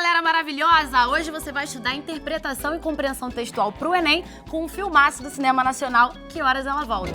galera maravilhosa! Hoje você vai estudar interpretação e compreensão textual pro Enem com um filmaço do cinema nacional, Que Horas Ela Volta.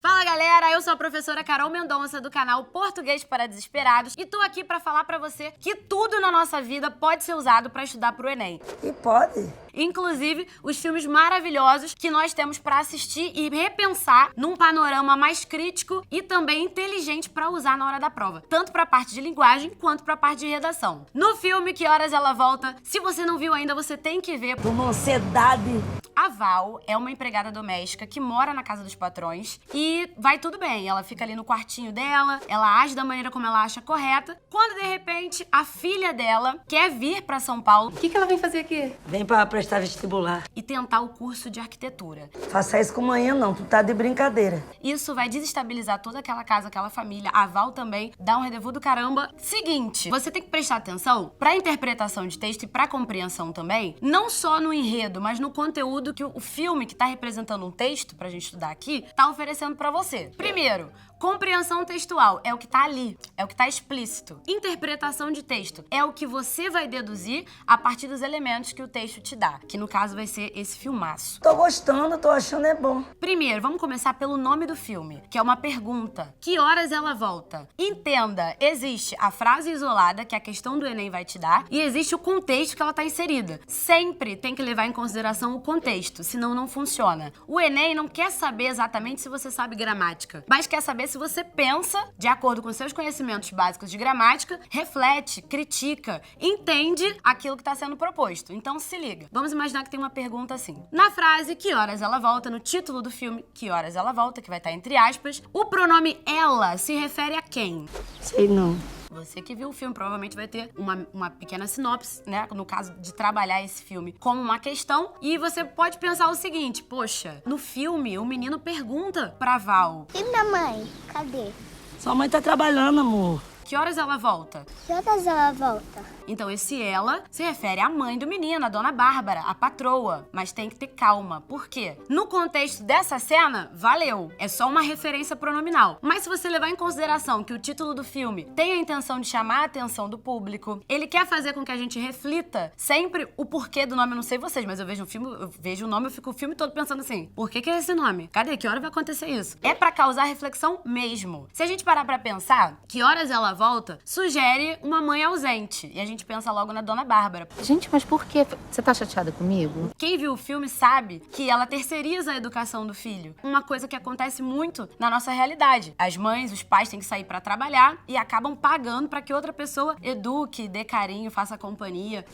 Fala galera, eu sou a professora Carol Mendonça do canal Português para Desesperados e tô aqui pra falar pra você que tudo na nossa vida pode ser usado pra estudar pro Enem. E pode? Inclusive os filmes maravilhosos que nós temos pra assistir e repensar num panorama mais crítico e também inteligente pra usar na hora da prova, tanto pra parte de linguagem quanto pra parte de redação. No filme Que Horas Ela Volta, se você não viu ainda, você tem que ver. Por uma ansiedade. A Val é uma empregada doméstica que mora na casa dos patrões e vai tudo bem. Ela fica ali no quartinho dela, ela age da maneira como ela acha correta. Quando, de repente, a filha dela quer vir pra São Paulo. O que ela vem fazer aqui? Vem pra prestar vestibular. E tentar o curso de arquitetura. Faça isso com manhã não, tu tá de brincadeira. Isso vai desestabilizar toda aquela casa, aquela família. A Val também dá um rendezvous do caramba. Seguinte, você tem que prestar atenção pra interpretação de texto e pra compreensão também, não só no enredo, mas no conteúdo que o filme que tá representando um texto pra gente estudar aqui, tá oferecendo pra você. Primeiro, compreensão textual é o que tá ali, é o que tá explícito. Interpretação de texto é o que você vai deduzir a partir dos elementos que o texto te dá, que no caso vai ser esse filmaço. Tô gostando, tô achando é bom. Primeiro, vamos começar pelo nome do filme, que é uma pergunta. Que horas ela volta? Entenda, existe a frase isolada, que a questão do Enem vai te dar, e existe o contexto que ela tá inserida. Sempre tem que levar em consideração o contexto, senão não funciona. O Enem não quer saber exatamente se você sabe gramática, mas quer saber se você pensa de acordo com seus conhecimentos básicos de gramática, reflete, critica, entende aquilo que está sendo proposto. Então se liga. Vamos imaginar que tem uma pergunta assim. Na frase Que Horas Ela Volta, no título do filme Que Horas Ela Volta, que vai estar entre aspas, o pronome ela se refere a quem? Sei não. Você que viu o filme provavelmente vai ter uma pequena sinopse, né? No caso de trabalhar esse filme como uma questão. E você pode pensar o seguinte, poxa, no filme o menino pergunta pra Val. E minha mãe? Cadê? Sua mãe tá trabalhando, amor. Que horas ela volta? Que horas ela volta? Então esse ela se refere à mãe do menino, a dona Bárbara, a patroa. Mas tem que ter calma. Por quê? No contexto dessa cena, valeu. É só uma referência pronominal. Mas se você levar em consideração que o título do filme tem a intenção de chamar a atenção do público, ele quer fazer com que a gente reflita sempre o porquê do nome. Eu não sei vocês, mas eu vejo o filme, eu vejo o nome, eu fico o filme todo pensando assim, por que é esse nome? Cadê? Que hora vai acontecer isso? É pra causar reflexão mesmo. Se a gente parar pra pensar, Que Horas Ela Volta sugere uma mãe ausente. E a gente pensa logo na dona Bárbara. Gente, mas por quê? Você tá chateada comigo? Quem viu o filme sabe que ela terceiriza a educação do filho. Uma coisa que acontece muito na nossa realidade. As mães, os pais têm que sair pra trabalhar e acabam pagando pra que outra pessoa eduque, dê carinho, faça companhia.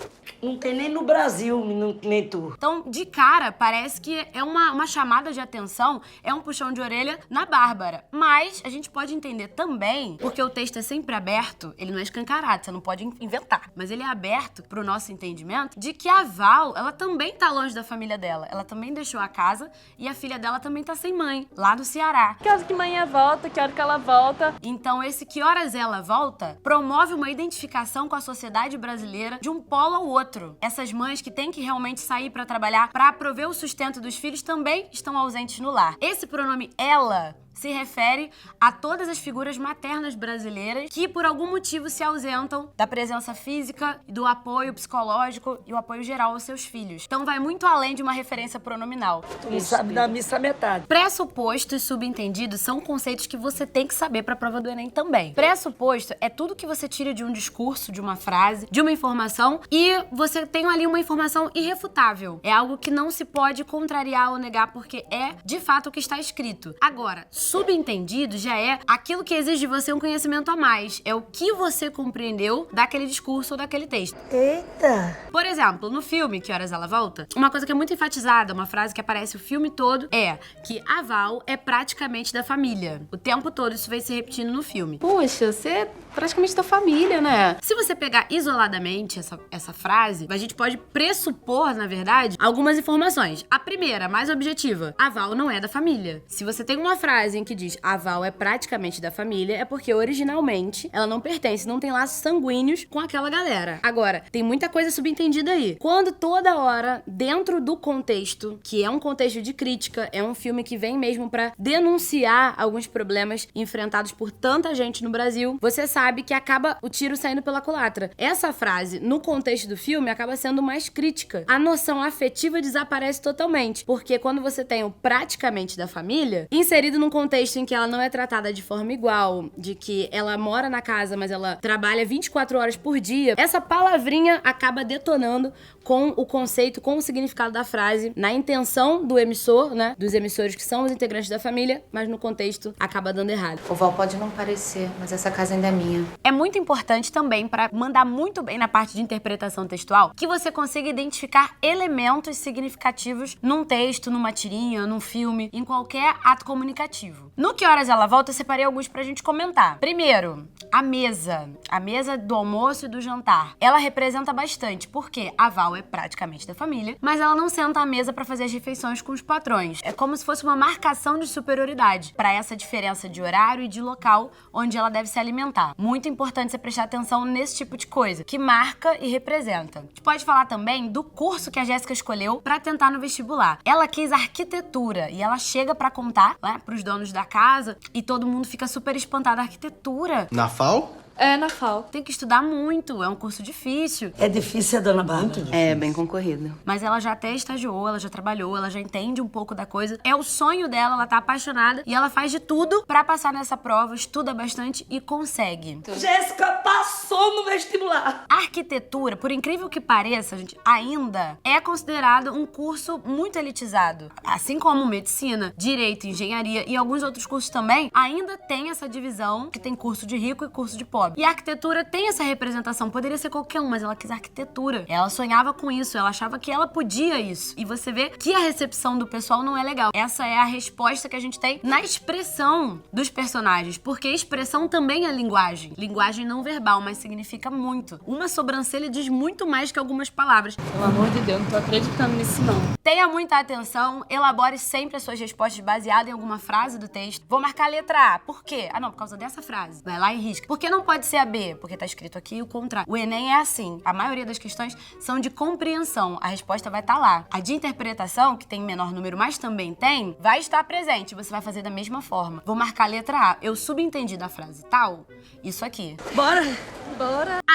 Não tem nem no Brasil, nem tu. Então, de cara, parece que é uma chamada de atenção, é um puxão de orelha na Bárbara. Mas a gente pode entender também, porque o texto é sempre aberto, ele não é escancarado, você não pode inventar. Mas ele é aberto pro nosso entendimento de que a Val, ela também tá longe da família dela. Ela também deixou a casa e a filha dela também tá sem mãe, lá no Ceará. Que horas que manhã volta? Que hora que ela volta? Então esse Que Horas Ela Volta promove uma identificação com a sociedade brasileira de um polo ao outro. Essas mães que têm que realmente sair pra trabalhar, pra prover o sustento dos filhos, também estão ausentes no lar. Esse pronome ela se refere a todas as figuras maternas brasileiras que, por algum motivo, se ausentam da presença física, do apoio psicológico e o apoio geral aos seus filhos. Então vai muito além de uma referência pronominal. Tu não sabe da missa metade. Pressuposto e subentendido são conceitos que você tem que saber para a prova do Enem também. Pressuposto é tudo que você tira de um discurso, de uma frase, de uma informação e você tem ali uma informação irrefutável. É algo que não se pode contrariar ou negar porque é, de fato, o que está escrito. Agora, subentendido já é aquilo que exige de você um conhecimento a mais. É o que você compreendeu daquele discurso ou daquele texto. Eita! Por exemplo, no filme Que Horas Ela Volta, uma coisa que é muito enfatizada, uma frase que aparece o filme todo, é que a Val é praticamente da família. O tempo todo isso vai se repetindo no filme. Puxa, você é praticamente da família, né? Se você pegar isoladamente essa frase, a gente pode pressupor, na verdade, algumas informações. A primeira, mais objetiva, a Val não é da família. Se você tem uma frase em que diz a Val é praticamente da família é porque originalmente ela não pertence, não tem laços sanguíneos com aquela galera. Agora, tem muita coisa subentendida aí. Quando toda hora, dentro do contexto, que é um contexto de crítica, é um filme que vem mesmo pra denunciar alguns problemas enfrentados por tanta gente no Brasil, você sabe que acaba o tiro saindo pela culatra. Essa frase, no contexto do filme, acaba sendo mais crítica. A noção afetiva desaparece totalmente, porque quando você tem o praticamente da família, inserido num contexto em que ela não é tratada de forma igual, de que ela mora na casa, mas ela trabalha 24 horas por dia, essa palavrinha acaba detonando com o conceito, com o significado da frase, na intenção do emissor, né, dos emissores que são os integrantes da família, mas no contexto acaba dando errado. O Val pode não parecer, mas essa casa ainda é minha. É muito importante também, para mandar muito bem na parte de interpretação textual, que você consiga identificar elementos significativos num texto, numa tirinha, num filme, em qualquer ato comunicativo. No Que Horas Ela Volta, eu separei alguns pra gente comentar. Primeiro, a mesa do almoço e do jantar. Ela representa bastante, porque a Val é praticamente da família, mas ela não senta à mesa pra fazer as refeições com os patrões. É como se fosse uma marcação de superioridade pra essa diferença de horário e de local onde ela deve se alimentar. Muito importante você prestar atenção nesse tipo de coisa, que marca e representa. A gente pode falar também do curso que a Jéssica escolheu pra tentar no vestibular. Ela quis arquitetura e ela chega pra contar, né, pros donos da casa e todo mundo fica super espantado. Arquitetura? Na FAO? É, na FAO. Tem que estudar muito, é um curso difícil. É difícil, dona Bárbara? É, bem concorrido. Mas ela já até estagiou, ela já trabalhou, ela já entende um pouco da coisa. É o sonho dela, ela tá apaixonada e ela faz de tudo pra passar nessa prova, estuda bastante e consegue. Jéssica passou no vestibular. Arquitetura, por incrível que pareça, gente, ainda é considerado um curso muito elitizado. Assim como medicina, direito, engenharia e alguns outros cursos também, ainda tem essa divisão que tem curso de rico e curso de pobre. E a arquitetura tem essa representação. Poderia ser qualquer um, mas ela quis arquitetura. Ela sonhava com isso, ela achava que ela podia isso. E você vê que a recepção do pessoal não é legal. Essa é a resposta que a gente tem na expressão dos personagens, porque expressão também é linguagem. Linguagem não verbal, mas significa muito. Uma sobrancelha diz muito mais que algumas palavras. Pelo amor de Deus, não tô acreditando nisso não. Tenha muita atenção, elabore sempre as suas respostas baseadas em alguma frase do texto. Vou marcar a letra A. Por quê? Ah, não, por causa dessa frase. Vai lá e risca. Por que não pode ser a B? Porque tá escrito aqui o contrário. O Enem é assim. A maioria das questões são de compreensão. A resposta vai estar lá. A de interpretação, que tem menor número, mas também tem, vai estar presente. Você vai fazer da mesma forma. Vou marcar a letra A. Eu subentendi da frase tal, isso aqui. Bora.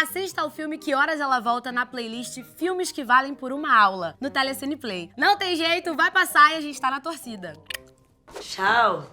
Assista ao filme Que Horas Ela Volta na playlist Filmes que Valem por uma Aula, no Telecine Play. Não tem jeito, vai passar e a gente tá na torcida. Tchau.